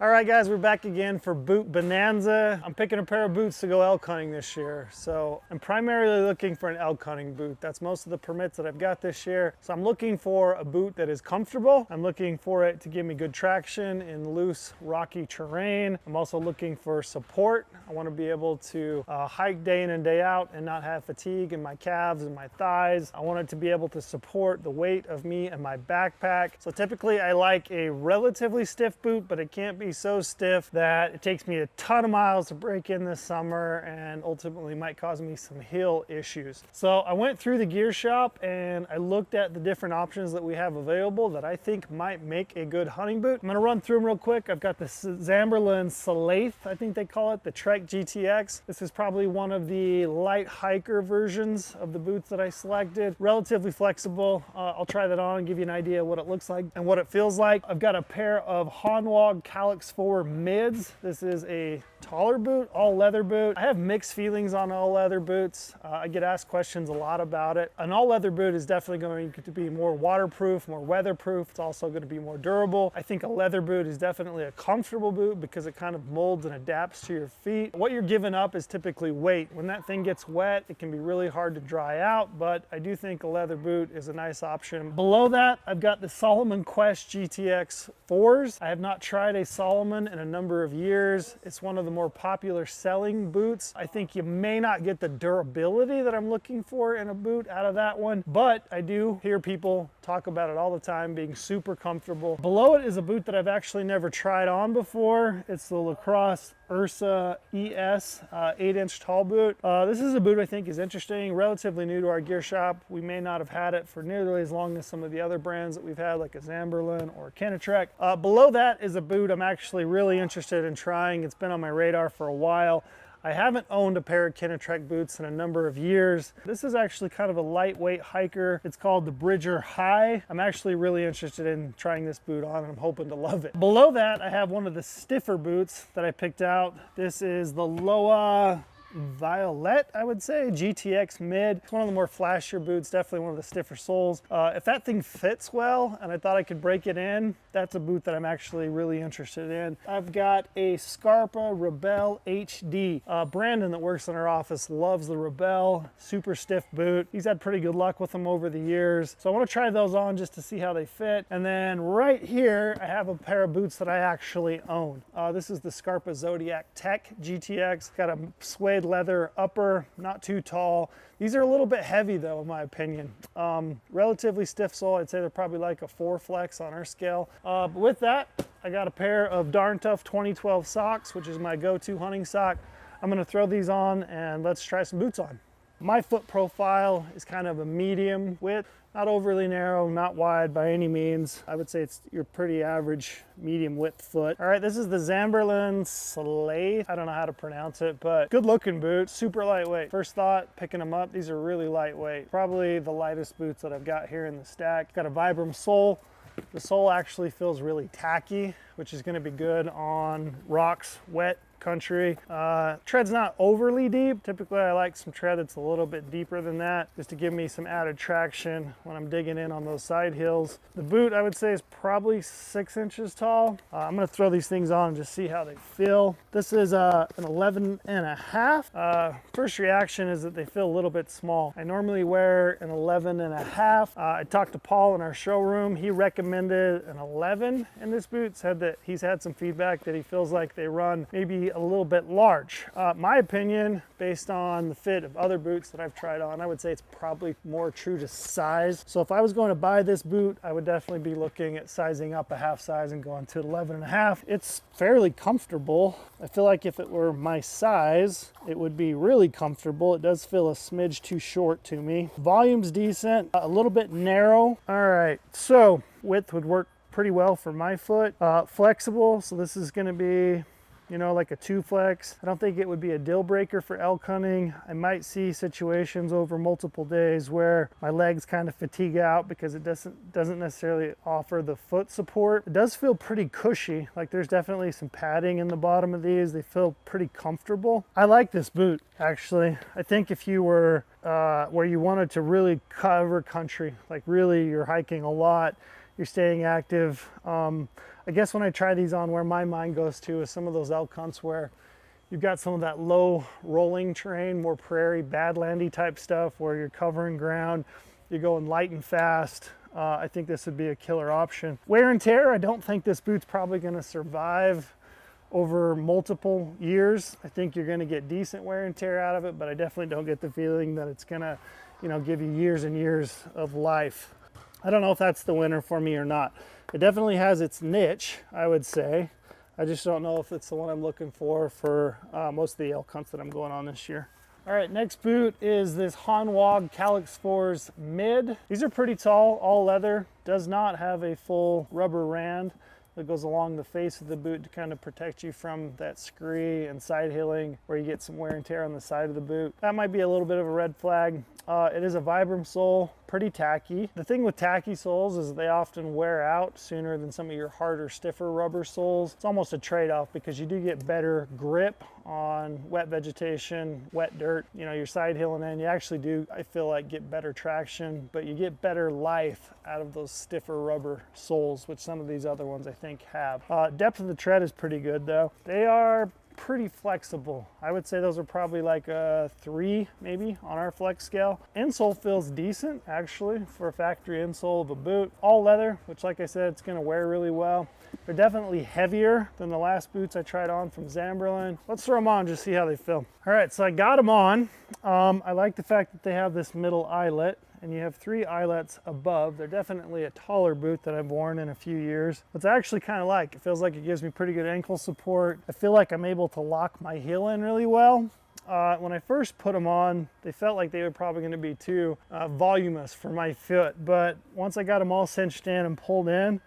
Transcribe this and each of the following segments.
All right, guys, we're back again for Boot Bonanza. I'm picking a pair of boots to go elk hunting this year. So I'm primarily looking for an elk hunting boot. That's most of the permits that I've got this year. So I'm looking for a boot that is comfortable. I'm looking for it to give me good traction in loose, rocky terrain. I'm also looking for support. I want to be able to hike day in and day out and not have fatigue in my calves and my thighs. I want it to be able to support the weight of me and my backpack. So typically I like a relatively stiff boot, but it can't be so stiff that it takes me a ton of miles to break in this summer and ultimately might cause me some heel issues. So I went through the gear shop and I looked at the different options that we have available that I think might make a good hunting boot. I'm gonna run through them real quick. I've got the Zamberlan Salith, I think they call it, the Trek GTX. This is probably one of the light hiker versions of the boots that I selected. Relatively flexible. I'll try that on and give you an idea of what it looks like and what it feels like. I've got a pair of Hanwag Kailash 4 mids. This is a taller boot, all leather boot. I have mixed feelings on all leather boots. I get asked questions a lot about it. An all leather boot is definitely going to be more waterproof, more weatherproof. It's also going to be more durable. I think a leather boot is definitely a comfortable boot because it kind of molds and adapts to your feet. What you're giving up is typically weight. When that thing gets wet, it can be really hard to dry out, but I do think a leather boot is a nice option. Below that, I've got the Salomon Quest GTX 4s. I have not tried a Salomon in a number of years. It's one of the more popular selling boots. I think you may not get the durability that I'm looking for in a boot out of that one, but I do hear people talk about it all the time being super comfortable. Below it is a boot that I've actually never tried on before. It's the LaCrosse Ursa ES 8-inch tall boot. This is a boot I think is interesting, relatively new to our gear shop. We may not have had it for nearly as long as some of the other brands that we've had, like a Zamberlan or a Kenetrek. Below that is a boot I'm actually really interested in trying. It's been on my radar for a while. I haven't owned a pair of Kenetrek boots in a number of years. This is actually kind of a lightweight hiker. It's called the Bridger High. I'm actually really interested in trying this boot on and I'm hoping to love it. Below that, I have one of the stiffer boots that I picked out. This is the Lowa Violet, I would say, GTX mid. It's one of the more flashier boots, definitely one of the stiffer soles. If that thing fits well and I thought I could break it in, that's a boot that I'm actually really interested in. I've got a Scarpa Rebel HD. Brandon that works in our office loves the Rebel, super stiff boot. He's had pretty good luck with them over the years. So I want to try those on just to see how they fit. And then right here, I have a pair of boots that I actually own. This is the Scarpa Zodiac Tech GTX. Got a suede leather upper, not too tall. These are a little bit heavy though, in my opinion. Relatively stiff sole. I'd say they're probably like a 4 flex on our scale. But with that, I got a pair of Darn Tough 2012 socks, which is my go-to hunting sock. I'm gonna throw these on and let's try some boots on. My foot profile is kind of a medium width, not overly narrow, not wide by any means. I would say it's your pretty average medium width foot. All right, this is the Zamberlan Salith. I don't know how to pronounce it, but good looking boot, super lightweight. First thought, picking them up, these are really lightweight. Probably the lightest boots that I've got here in the stack. Got a Vibram sole. The sole actually feels really tacky, which is gonna be good on rocks, wet country. Tread's not overly deep. Typically I like some tread that's a little bit deeper than that, just to give me some added traction when I'm digging in on those side hills. The boot I would say is probably 6 inches tall. I'm gonna throw these things on and just see how they feel. This is an 11.5. First reaction is that they feel a little bit small. I normally wear an 11.5. I talked to Paul in our showroom. He recommended an 11 in this boot, said that he's had some feedback that he feels like they run maybe a little bit large. My opinion, based on the fit of other boots that I've tried on, I would say it's probably more true to size. So if I was going to buy this boot, I would definitely be looking at sizing up a half size and going to 11.5. It's fairly comfortable. I feel like if it were my size, it would be really comfortable. It does feel a smidge too short to me. Volume's decent, a little bit narrow. All right, so width would work pretty well for my foot. Flexible, so this is gonna be, you know, like a 2 flex. I don't think it would be a deal breaker for elk hunting. I might see situations over multiple days where my legs kind of fatigue out because it doesn't necessarily offer the foot support. It does feel pretty cushy. Like there's definitely some padding in the bottom of these. They feel pretty comfortable. I like this boot, actually. I think if you were where you wanted to really cover country, like really you're hiking a lot, you're staying active, I guess when I try these on, where my mind goes to is some of those elk hunts where you've got some of that low rolling terrain, more prairie, badlandy type stuff where you're covering ground, you're going light and fast. I think this would be a killer option. Wear and tear, I don't think this boot's probably gonna survive over multiple years. I think you're gonna get decent wear and tear out of it, but I definitely don't get the feeling that it's gonna, you know, give you years and years of life. I don't know if that's the winner for me or not. It definitely has its niche, I would say. I just don't know if it's the one I'm looking for most of the elk hunts that I'm going on this year. All right, next boot is this Hanwag Calyx 4's Mid. These are pretty tall, all leather, does not have a full rubber rand that goes along the face of the boot to kind of protect you from that scree and side hilling where you get some wear and tear on the side of the boot. That might be a little bit of a red flag. It is a Vibram sole, pretty tacky. The thing with tacky soles is they often wear out sooner than some of your harder, stiffer rubber soles. It's almost a trade-off because you do get better grip on wet vegetation, wet dirt, you know, your side hilling in. You actually do, I feel like, get better traction, but you get better life out of those stiffer rubber soles, which some of these other ones I think have. Depth of the tread is pretty good though. They are pretty flexible. I would say those are probably like a 3 maybe on our flex scale. Insole feels decent actually for a factory insole of a boot. All leather, which like I said, it's gonna wear really well. They're definitely heavier than the last boots I tried on from Zamberlan. Let's throw them on, just see how they feel. All right, so I got them on. I like the fact that they have this middle eyelet, and you have 3 eyelets above. They're definitely a taller boot that I've worn in a few years. What's I actually kind of like, it feels like it gives me pretty good ankle support. I feel like I'm able to lock my heel in really well. When I first put them on, they felt like they were probably going to be too voluminous for my foot, but once I got them all cinched in and pulled in,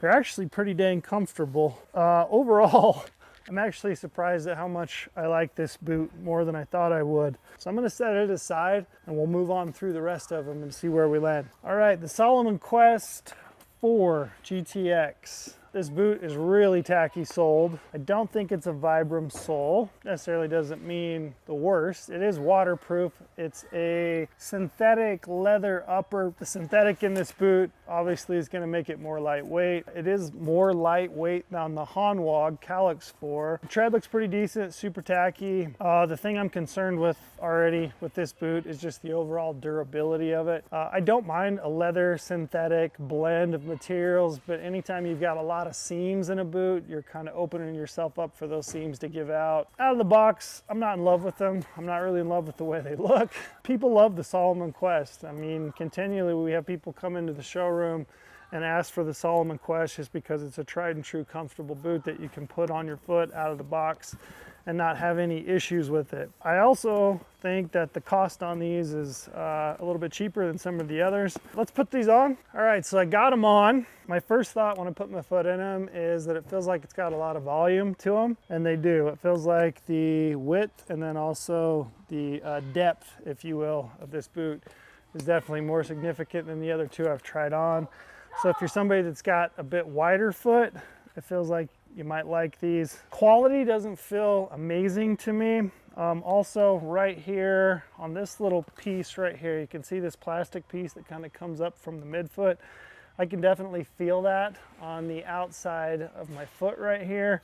they're actually pretty dang comfortable. Overall, I'm actually surprised at how much I like this boot more than I thought I would. So I'm gonna set it aside and we'll move on through the rest of them and see where we land. All right, the Salomon Quest 4 GTX. This boot is really tacky soled. I don't think it's a Vibram sole. Necessarily doesn't mean the worst. It is waterproof. It's a synthetic leather upper. The synthetic in this boot obviously is going to make it more lightweight. It is more lightweight than the Hanwag Calyx 4. The tread looks pretty decent, super tacky. The thing I'm concerned with already with this boot is just the overall durability of it. I don't mind a leather synthetic blend of materials, but anytime you've got a lot of seams in a boot, you're kind of opening yourself up for those seams to give out. Out of the box, I'm not in love with them. I'm not really in love with the way they look. People love the Salomon Quest. I mean, continually we have people come into the showroom and ask for the Salomon Quest just because it's a tried and true comfortable boot that you can put on your foot out of the box and not have any issues with it. I also think that the cost on these is a little bit cheaper than some of the others. Let's put these on. All right, so I got them on. My first thought when I put my foot in them is that it feels like it's got a lot of volume to them, and they do. It feels like the width and then also the depth, if you will, of this boot is definitely more significant than the other two I've tried on. So if you're somebody that's got a bit wider foot, it feels like you might like these. Quality doesn't feel amazing to me. Also right here on this little piece right here, you can see this plastic piece that kind of comes up from the midfoot. I can definitely feel that on the outside of my foot right here.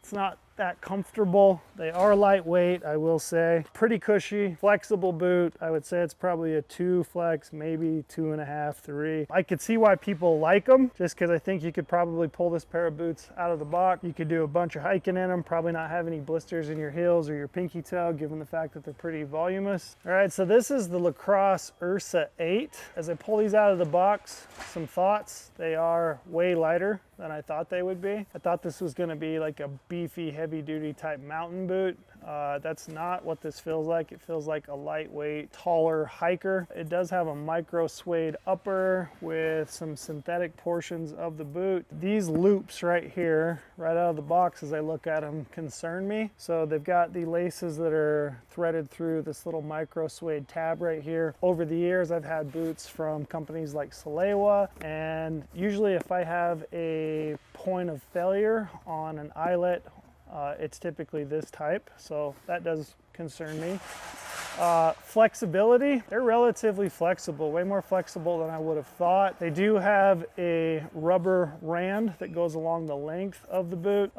It's not that comfortable. They are lightweight, I will say. Pretty cushy, flexible boot. I would say it's probably a 2 flex, maybe 2.5, 3. I could see why people like them, just because I think you could probably pull this pair of boots out of the box. You could do a bunch of hiking in them, probably not have any blisters in your heels or your pinky toe, given the fact that they're pretty voluminous. All right, so this is the LaCrosse Ursa 8. As I pull these out of the box, some thoughts. They are way lighter than I thought they would be. I thought this was gonna be like a beefy, heavy-duty type mountain boot. That's not what this feels like. It feels like a lightweight, taller hiker. It does have a micro suede upper with some synthetic portions of the boot. These loops right here, right out of the box as I look at them, concern me. So they've got the laces that are threaded through this little micro suede tab right here. Over the years, I've had boots from companies like Lowa, and usually if I have a point of failure on an eyelet, it's typically this type, so that does concern me. Flexibility, they're relatively flexible, way more flexible than I would have thought. They do have a rubber rand that goes along the length of the boot.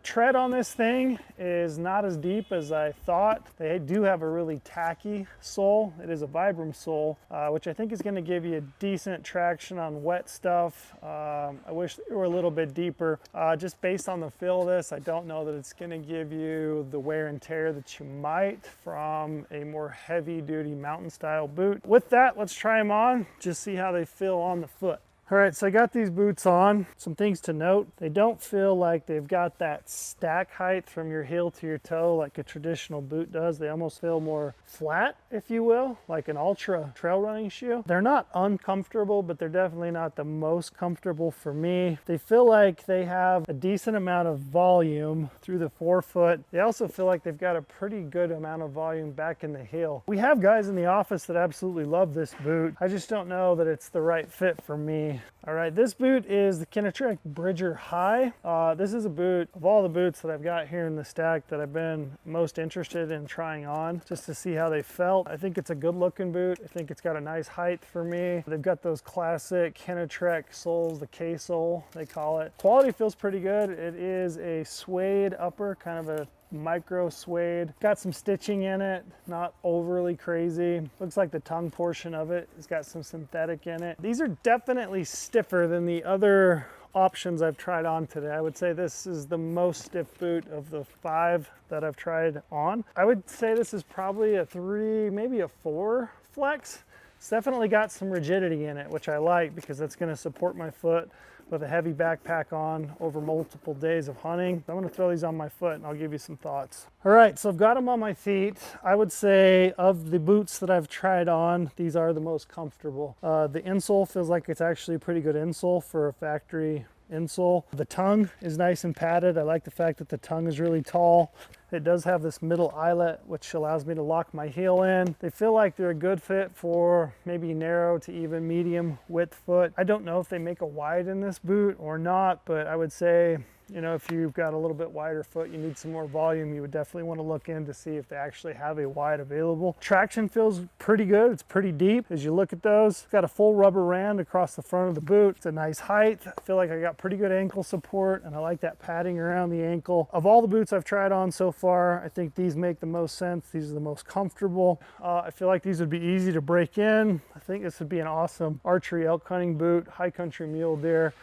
Tread on this thing is not as deep as I thought. They do have a really tacky sole. It is a Vibram sole, which I think is going to give you a decent traction on wet stuff. I wish they were a little bit deeper. Just based on the feel of this, I don't know that it's going to give you the wear and tear that you might from a more heavy duty mountain style boot. With that, let's try them on, just see how they feel on the foot. All right, so I got these boots on. Some things to note, they don't feel like they've got that stack height from your heel to your toe like a traditional boot does. They almost feel more flat, if you will, like an ultra trail running shoe. They're not uncomfortable, but they're definitely not the most comfortable for me. They feel like they have a decent amount of volume through the forefoot. They also feel like they've got a pretty good amount of volume back in the heel. We have guys in the office that absolutely love this boot. I just don't know that it's the right fit for me. All right, this boot is the Kenetrek Bridger High. This is a boot of all the boots that I've got here in the stack that I've been most interested in trying on just to see how they felt. I think it's a good looking boot. I think it's got a nice height for me. They've got those classic Kenetrek soles, the K sole they call it. Quality feels pretty good. It is a suede upper, kind of a micro suede. Got some stitching in it, not overly crazy. Looks like the tongue portion of it has got some synthetic in it. These are definitely stiffer than the other options I've tried on today. I would say this is the most stiff boot of the 5 that I've tried on. I would say this is probably a 3, maybe a 4 flex. It's definitely got some rigidity in it, which I like because that's going to support my foot with a heavy backpack on over multiple days of hunting. I'm gonna throw these on my foot and I'll give you some thoughts. All right, so I've got them on my feet. I would say of the boots that I've tried on, these are the most comfortable. The insole feels like it's actually a pretty good insole for a factory insole. The tongue is nice and padded. I like the fact that the tongue is really tall. It does have this middle eyelet, which allows me to lock my heel in. They feel like they're a good fit for maybe narrow to even medium width foot. I don't know if they make a wide in this boot or not, but I would say, you know, if you've got a little bit wider foot, you need some more volume, you would definitely want to look in to see if they actually have a wide available. Traction feels pretty good. It's pretty deep as you look at those. It's got a full rubber rand across the front of the boot. It's a nice height. I feel like I got pretty good ankle support and I like that padding around the ankle. Of all the boots I've tried on so far, I think these make the most sense. These are the most comfortable. I feel like these would be easy to break in. I think this would be an awesome archery elk hunting boot, high country mule deer,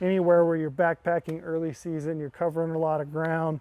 anywhere where you're backpacking early season, you're covering a lot of ground.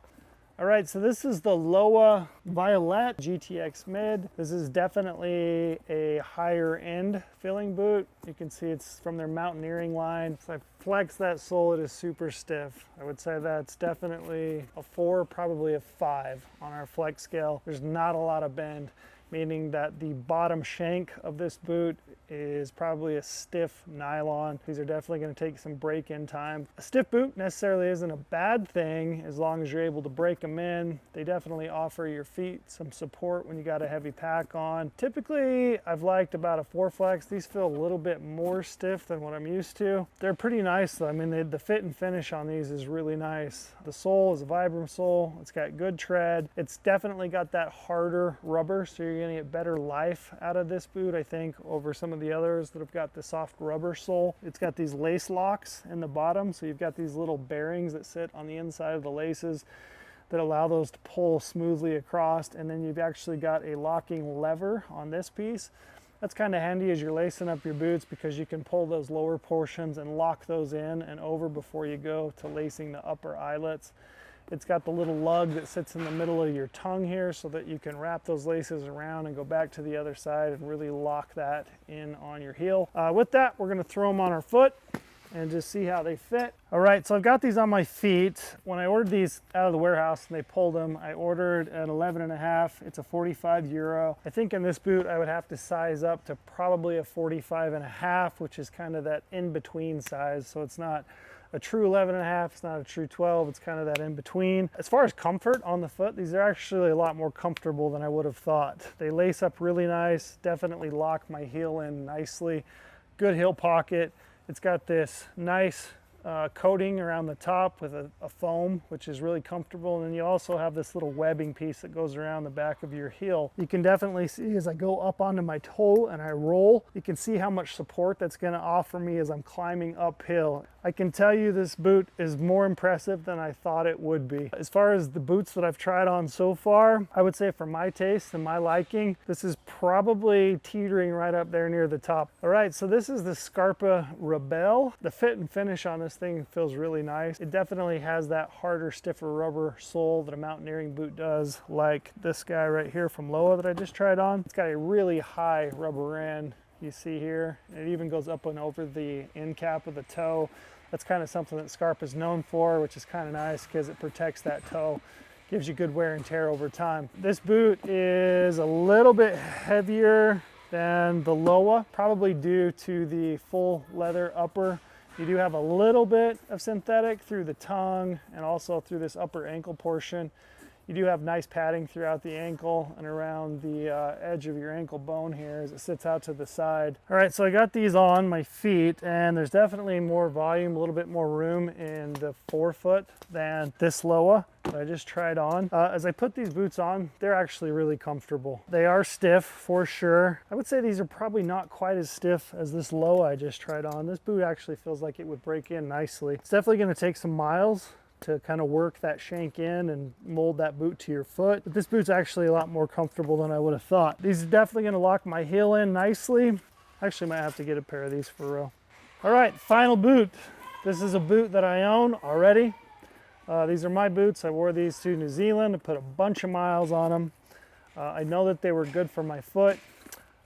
All right, so this is the Lowa Violet GTX Mid. This is definitely a higher end feeling boot. You can see it's from their mountaineering line. So I flex that sole, it is super stiff. I would say that's definitely a 4, probably a 5 on our flex scale. There's not a lot of bend, meaning that the bottom shank of this boot is probably a stiff nylon. These are definitely going to take some break-in time. A stiff boot necessarily isn't a bad thing as long as you're able to break them in. They definitely offer your feet some support when you got a heavy pack on. Typically, I've liked about a 4 flex. These feel a little bit more stiff than what I'm used to. They're pretty nice though. I mean, the fit and finish on these is really nice. The sole is a Vibram sole. It's got good tread. It's definitely got that harder rubber, so you're going to get better life out of this boot, I think, over some of the others that have got the soft rubber sole. It's got these lace locks in the bottom, so you've got these little bearings that sit on the inside of the laces that allow those to pull smoothly across, and then you've actually got a locking lever on this piece. That's kind of handy as you're lacing up your boots because you can pull those lower portions and lock those in and over before you go to lacing the upper eyelets. It's got the little lug that sits in the middle of your tongue here so that you can wrap those laces around and go back to the other side and really lock that in on your heel. With that, we're going to throw them on our foot and just see how they fit. All right, so I've got these on my feet. When I ordered these out of the warehouse and they pulled them, I ordered an 11.5. It's a 45 euro. I think in this boot, I would have to size up to probably a 45.5, which is kind of that in-between size. So it's not a true 11.5, it's not a true 12, it's kind of that in between. As far as comfort on the foot, these are actually a lot more comfortable than I would have thought. They lace up really nice, definitely lock my heel in nicely. Good heel pocket. It's got this nice coating around the top with a foam, which is really comfortable. And then you also have this little webbing piece that goes around the back of your heel. You can definitely see as I go up onto my toe and I roll, you can see how much support that's going to offer me as I'm climbing uphill. I can tell you this boot is more impressive than I thought it would be. As far as the boots that I've tried on so far, I would say for my taste and my liking, this is probably teetering right up there near the top. All right, so this is the Scarpa Rebel. The fit and finish on this thing feels really nice. It definitely has that harder, stiffer rubber sole that a mountaineering boot does, like this guy right here from Lowa that I just tried on. It's got a really high rubber end, you see here. It even goes up and over the end cap of the toe. That's kind of something that Scarpa is known for, which is kind of nice because it protects that toe, gives you good wear and tear over time. This boot is a little bit heavier than the Lowa, probably due to the full leather upper. You do have a little bit of synthetic through the tongue and also through this upper ankle portion. You do have nice padding throughout the ankle and around the edge of your ankle bone here as it sits out to the side. All right, so I got these on my feet and there's definitely more volume, a little bit more room in the forefoot than this Lowa that I just tried on. As I put these boots on, they're actually really comfortable. They are stiff for sure. I would say these are probably not quite as stiff as this Lowa I just tried on. This boot actually feels like it would break in nicely. It's definitely gonna take some miles to kind of work that shank in and mold that boot to your foot. But this boot's actually a lot more comfortable than I would have thought. These are definitely going to lock my heel in nicely. Actually might have to get a pair of these for real. All right, final boot. This is a boot that I own already. These are my boots. I wore these to New Zealand. I put a bunch of miles on them. I know that they were good for my foot.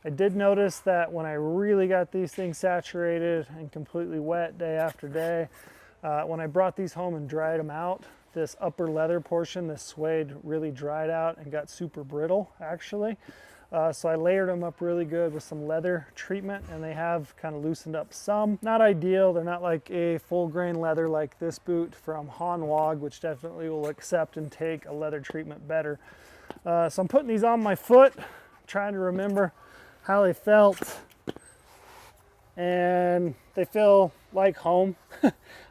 I did notice that when I really got these things saturated and completely wet day after day, when I brought these home and dried them out, this upper leather portion, this suede, really dried out and got super brittle actually. So I layered them up really good with some leather treatment and they have kind of loosened up some. Not ideal, they're not like a full grain leather like this boot from Hanwag, which definitely will accept and take a leather treatment better. So I'm putting these on my foot, trying to remember how they felt. And they feel like home.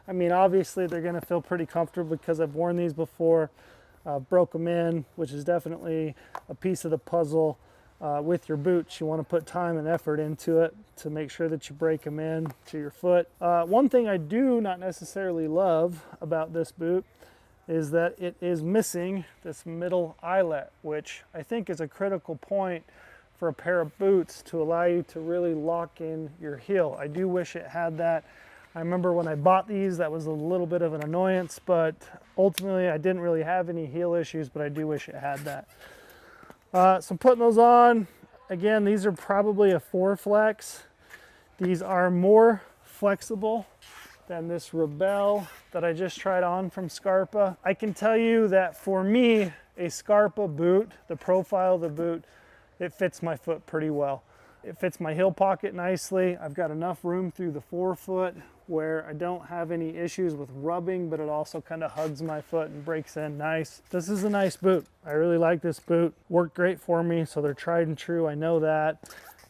I mean, obviously they're gonna feel pretty comfortable because I've worn these before, broke them in, which is definitely a piece of the puzzle with your boots. You wanna put time and effort into it to make sure that you break them in to your foot. One thing I do not necessarily love about this boot is that it is missing this middle eyelet, which I think is a critical point for a pair of boots to allow you to really lock in your heel. I do wish it had that. I remember when I bought these, that was a little bit of an annoyance, but ultimately I didn't really have any heel issues, but I do wish it had that. So I'm putting those on. Again, these are probably a 4 flex. These are more flexible than this Rebel that I just tried on from Scarpa. I can tell you that for me, a Scarpa boot, the profile of the boot, it fits my foot pretty well. It fits my heel pocket nicely. I've got enough room through the forefoot where I don't have any issues with rubbing, but it also kind of hugs my foot and breaks in nice. This is a nice boot. I really like this boot. Worked great for me, so they're tried and true. I know that.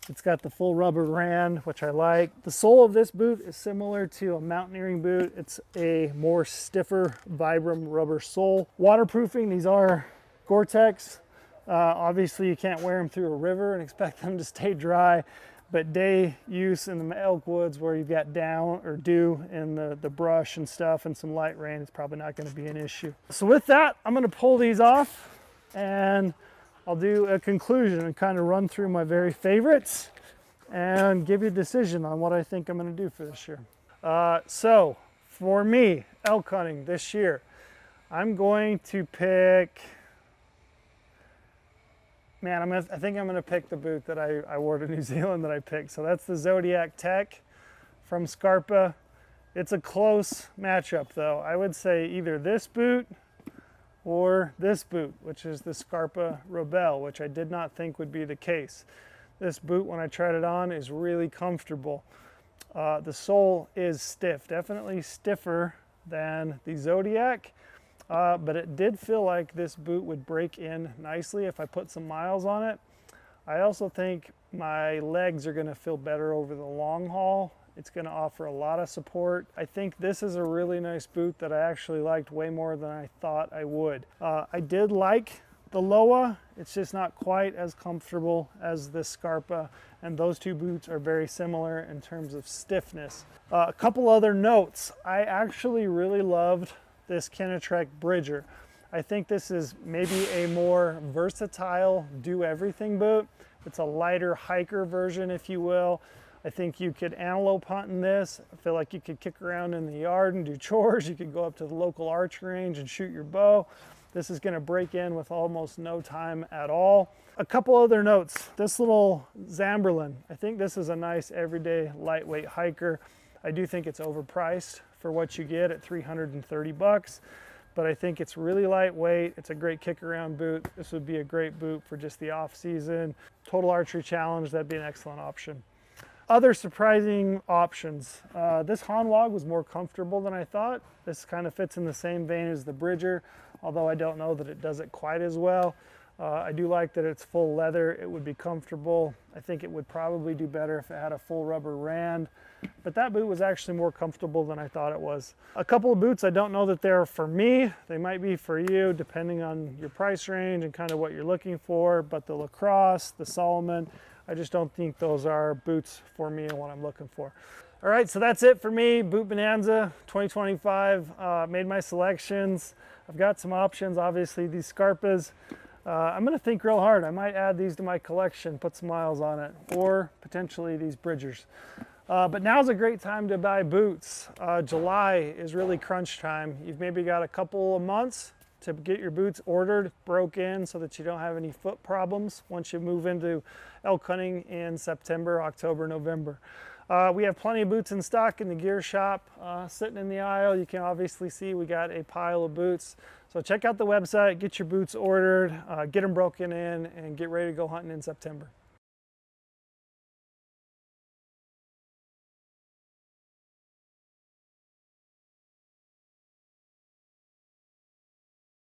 It's got the full rubber rand, which I like. The sole of this boot is similar to a mountaineering boot. It's a more stiffer Vibram rubber sole. Waterproofing, these are Gore-Tex. Obviously you can't wear them through a river and expect them to stay dry, but day use in the elk woods where you've got down or dew in the brush and stuff and some light rain, it's probably not going to be an issue. So with that, I'm going to pull these off and I'll do a conclusion and kind of run through my very favorites and give you a decision on what I think I'm going to do for this year. So for me, elk hunting this year, I'm going to pick, man, I think I'm gonna pick the boot that I wore to New Zealand that I picked. So that's the Zodiac Tech from Scarpa. It's a close matchup though. I would say either this boot or this boot, which is the Scarpa Rebel, which I did not think would be the case. This boot, when I tried it on, is really comfortable. The sole is stiff, definitely stiffer than the Zodiac. But it did feel like this boot would break in nicely if I put some miles on it. I also think my legs are going to feel better over the long haul It's going to offer a lot of support. I think this is a really nice boot that I actually liked way more than I thought I would. I did like the Lowa. It's just not quite as comfortable as the Scarpa, and those two boots are very similar in terms of stiffness. A couple other notes. I actually really loved this Kenetrek Bridger. I think this is maybe a more versatile do-everything boot. It's a lighter hiker version, if you will. I think you could antelope hunt in this. I feel like you could kick around in the yard and do chores. You could go up to the local archery range and shoot your bow. This is going to break in with almost no time at all. A couple other notes. This little Zamberlan, I think this is a nice everyday lightweight hiker. I do think it's overpriced for what you get at 330 bucks, but I think it's really lightweight. It's a great kick around boot. This would be a great boot for just the off season. Total archery challenge, that'd be an excellent option. Other surprising options. This Hanwag was more comfortable than I thought. This kind of fits in the same vein as the Bridger, although I don't know that it does it quite as well. I do like that it's full leather. It would be comfortable. I think it would probably do better if it had a full rubber rand, but that boot was actually more comfortable than I thought it was. A couple of boots, I don't know that they're for me. They might be for you, depending on your price range and kind of what you're looking for, but the LaCrosse, the Salomon, I just don't think those are boots for me and what I'm looking for. All right, so that's it for me. Boot Bonanza 2025. Made my selections. I've got some options, obviously these Scarpas. I'm gonna think real hard. I might add these to my collection, put some miles on it, or potentially these Bridgers. But now's a great time to buy boots. July is really crunch time. You've maybe got a couple of months to get your boots ordered, broke in, so that you don't have any foot problems once you move into elk hunting in September, October, November. We have plenty of boots in stock in the gear shop, sitting in the aisle. You can obviously see we got a pile of boots. So check out the website, get your boots ordered, get them broken in, and get ready to go hunting in September.